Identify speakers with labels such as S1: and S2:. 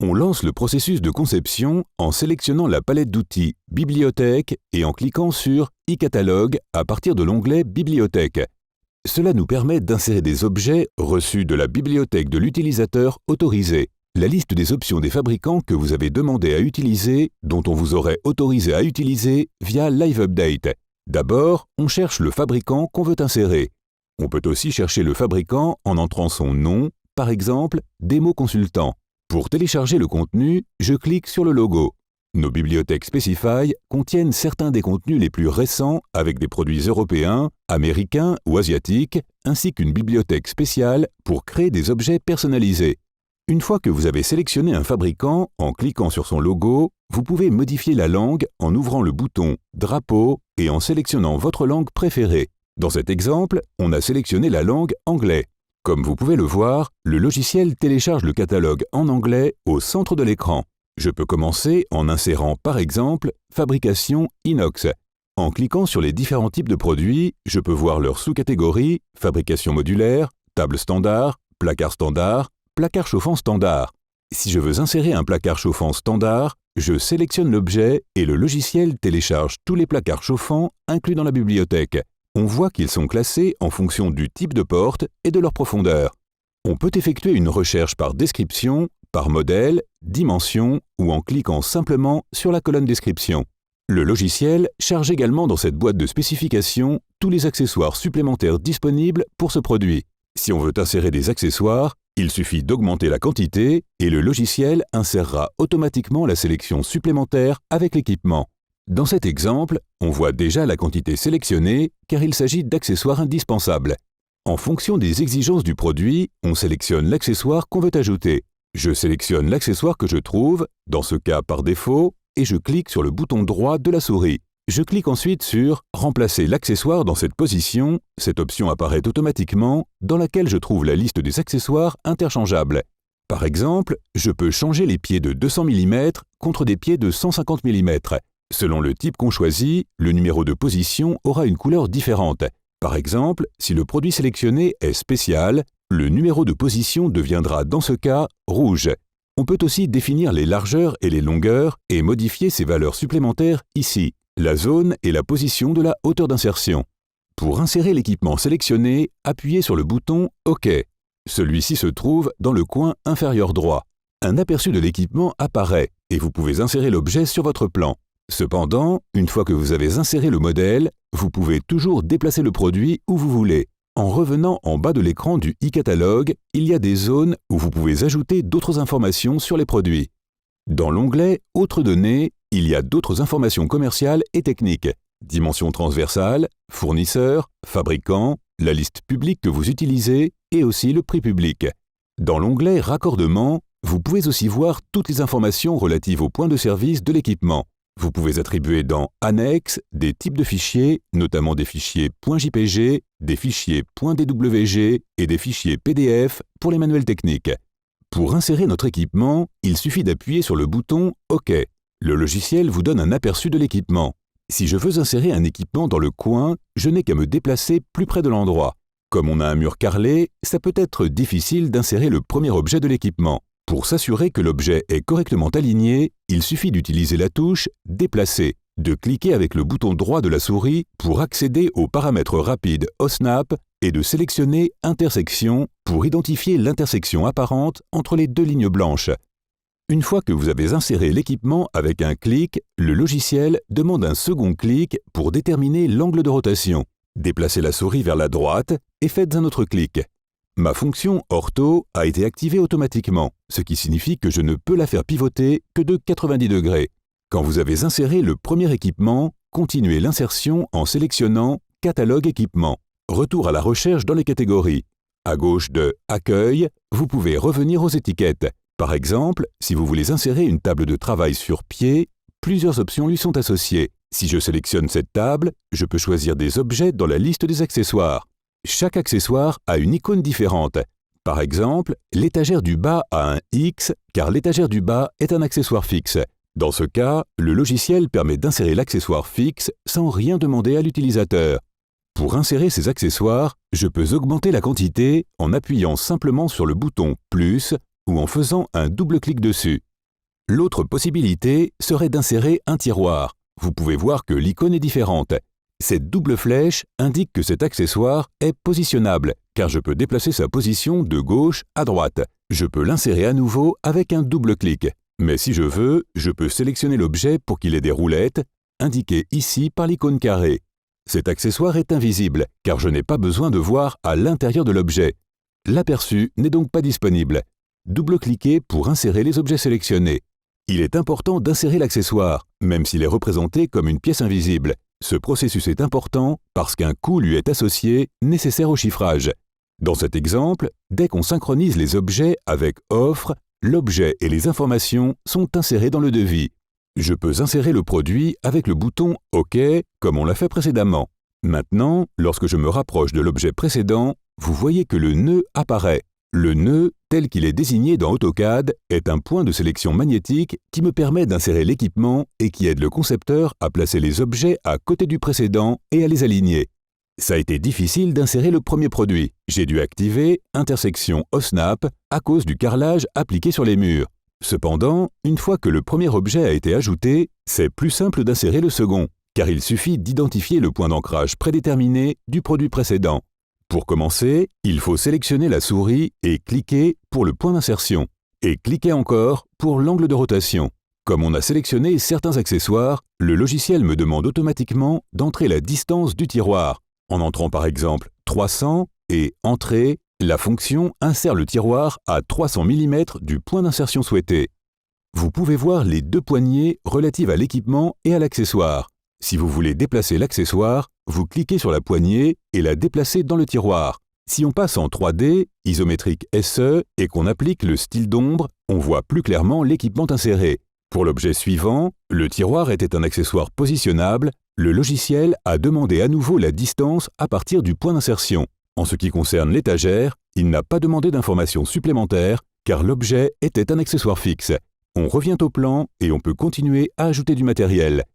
S1: On lance le processus de conception en sélectionnant la palette d'outils Bibliothèque et en cliquant sur e-catalogue à partir de l'onglet Bibliothèque. Cela nous permet d'insérer des objets reçus de la bibliothèque de l'utilisateur autorisé, la liste des options des fabricants que vous avez demandé à utiliser, dont on vous aurait autorisé à utiliser via Live Update. D'abord, on cherche le fabricant qu'on veut insérer. On peut aussi chercher le fabricant en entrant son nom, par exemple Démo Consultant. Pour télécharger le contenu, je clique sur le logo. Nos bibliothèques Specify contiennent certains des contenus les plus récents avec des produits européens, américains ou asiatiques, ainsi qu'une bibliothèque spéciale pour créer des objets personnalisés. Une fois que vous avez sélectionné un fabricant, en cliquant sur son logo, vous pouvez modifier la langue en ouvrant le bouton « Drapeau » et en sélectionnant votre langue préférée. Dans cet exemple, on a sélectionné la langue anglais. Comme vous pouvez le voir, le logiciel télécharge le catalogue en anglais au centre de l'écran. Je peux commencer en insérant par exemple « Fabrication inox ». En cliquant sur les différents types de produits, je peux voir leurs sous-catégories « Fabrication modulaire »,« Table standard »,« Placard standard »,« Placard chauffant standard ». Si je veux insérer un placard chauffant standard, je sélectionne l'objet et le logiciel télécharge tous les placards chauffants inclus dans la bibliothèque. On voit qu'ils sont classés en fonction du type de porte et de leur profondeur. On peut effectuer une recherche par description, par modèle, dimension ou en cliquant simplement sur la colonne description. Le logiciel charge également dans cette boîte de spécifications tous les accessoires supplémentaires disponibles pour ce produit. Si on veut insérer des accessoires, il suffit d'augmenter la quantité et le logiciel insérera automatiquement la sélection supplémentaire avec l'équipement. Dans cet exemple, on voit déjà la quantité sélectionnée car il s'agit d'accessoires indispensables. En fonction des exigences du produit, on sélectionne l'accessoire qu'on veut ajouter. Je sélectionne l'accessoire que je trouve, dans ce cas par défaut, et je clique sur le bouton droit de la souris. Je clique ensuite sur « Remplacer l'accessoire dans cette position ». Cette option apparaît automatiquement, dans laquelle je trouve la liste des accessoires interchangeables. Par exemple, je peux changer les pieds de 200 mm contre des pieds de 150 mm. Selon le type qu'on choisit, le numéro de position aura une couleur différente. Par exemple, si le produit sélectionné est spécial, le numéro de position deviendra dans ce cas rouge. On peut aussi définir les largeurs et les longueurs et modifier ces valeurs supplémentaires ici, la zone et la position de la hauteur d'insertion. Pour insérer l'équipement sélectionné, appuyez sur le bouton OK. Celui-ci se trouve dans le coin inférieur droit. Un aperçu de l'équipement apparaît et vous pouvez insérer l'objet sur votre plan. Cependant, une fois que vous avez inséré le modèle, vous pouvez toujours déplacer le produit où vous voulez. En revenant en bas de l'écran du e-catalogue, il y a des zones où vous pouvez ajouter d'autres informations sur les produits. Dans l'onglet « Autres données », il y a d'autres informations commerciales et techniques. Dimension transversale, fournisseur, fabricant, la liste publique que vous utilisez et aussi le prix public. Dans l'onglet « Raccordement », vous pouvez aussi voir toutes les informations relatives au point de service de l'équipement. Vous pouvez attribuer dans « Annexe » des types de fichiers, notamment des fichiers .jpg, des fichiers .dwg et des fichiers PDF pour les manuels techniques. Pour insérer notre équipement, il suffit d'appuyer sur le bouton « OK ». Le logiciel vous donne un aperçu de l'équipement. Si je veux insérer un équipement dans le coin, je n'ai qu'à me déplacer plus près de l'endroit. Comme on a un mur carrelé, ça peut être difficile d'insérer le premier objet de l'équipement. Pour s'assurer que l'objet est correctement aligné, il suffit d'utiliser la touche « Déplacer », de cliquer avec le bouton droit de la souris pour accéder aux paramètres rapides OSNAP et de sélectionner « Intersection » pour identifier l'intersection apparente entre les deux lignes blanches. Une fois que vous avez inséré l'équipement avec un clic, le logiciel demande un second clic pour déterminer l'angle de rotation. Déplacez la souris vers la droite et faites un autre clic. Ma fonction ortho a été activée automatiquement, ce qui signifie que je ne peux la faire pivoter que de 90 degrés. Quand vous avez inséré le premier équipement, continuez l'insertion en sélectionnant « Catalogue équipement ». Retour à la recherche dans les catégories. À gauche de « Accueil », vous pouvez revenir aux étiquettes. Par exemple, si vous voulez insérer une table de travail sur pied, plusieurs options lui sont associées. Si je sélectionne cette table, je peux choisir des objets dans la liste des accessoires. Chaque accessoire a une icône différente. Par exemple, l'étagère du bas a un X car l'étagère du bas est un accessoire fixe. Dans ce cas, le logiciel permet d'insérer l'accessoire fixe sans rien demander à l'utilisateur. Pour insérer ces accessoires, je peux augmenter la quantité en appuyant simplement sur le bouton « Plus » ou en faisant un double clic dessus. L'autre possibilité serait d'insérer un tiroir. Vous pouvez voir que l'icône est différente. Cette double flèche indique que cet accessoire est positionnable, car je peux déplacer sa position de gauche à droite. Je peux l'insérer à nouveau avec un double clic. Mais si je veux, je peux sélectionner l'objet pour qu'il ait des roulettes, indiquées ici par l'icône carrée. Cet accessoire est invisible, car je n'ai pas besoin de voir à l'intérieur de l'objet. L'aperçu n'est donc pas disponible. Double-cliquez pour insérer les objets sélectionnés. Il est important d'insérer l'accessoire, même s'il est représenté comme une pièce invisible. Ce processus est important parce qu'un coût lui est associé, nécessaire au chiffrage. Dans cet exemple, dès qu'on synchronise les objets avec offre, l'objet et les informations sont insérés dans le devis. Je peux insérer le produit avec le bouton OK, comme on l'a fait précédemment. Maintenant, lorsque je me rapproche de l'objet précédent, vous voyez que le nœud apparaît. Le nœud, tel qu'il est désigné dans AutoCAD, est un point de sélection magnétique qui me permet d'insérer l'équipement et qui aide le concepteur à placer les objets à côté du précédent et à les aligner. Ça a été difficile d'insérer le premier produit. J'ai dû activer intersection OSNAP à cause du carrelage appliqué sur les murs. Cependant, une fois que le premier objet a été ajouté, c'est plus simple d'insérer le second, car il suffit d'identifier le point d'ancrage prédéterminé du produit précédent. Pour commencer, il faut sélectionner la souris et cliquer pour le point d'insertion, et cliquer encore pour l'angle de rotation. Comme on a sélectionné certains accessoires, le logiciel me demande automatiquement d'entrer la distance du tiroir. En entrant par exemple 300 et Entrée, la fonction insère le tiroir à 300 mm du point d'insertion souhaité. Vous pouvez voir les deux poignées relatives à l'équipement et à l'accessoire. Si vous voulez déplacer l'accessoire, vous cliquez sur la poignée et la déplacez dans le tiroir. Si on passe en 3D, isométrique SE, et qu'on applique le style d'ombre, on voit plus clairement l'équipement inséré. Pour l'objet suivant, le tiroir était un accessoire positionnable, le logiciel a demandé à nouveau la distance à partir du point d'insertion. En ce qui concerne l'étagère, il n'a pas demandé d'informations supplémentaires car l'objet était un accessoire fixe. On revient au plan et on peut continuer à ajouter du matériel.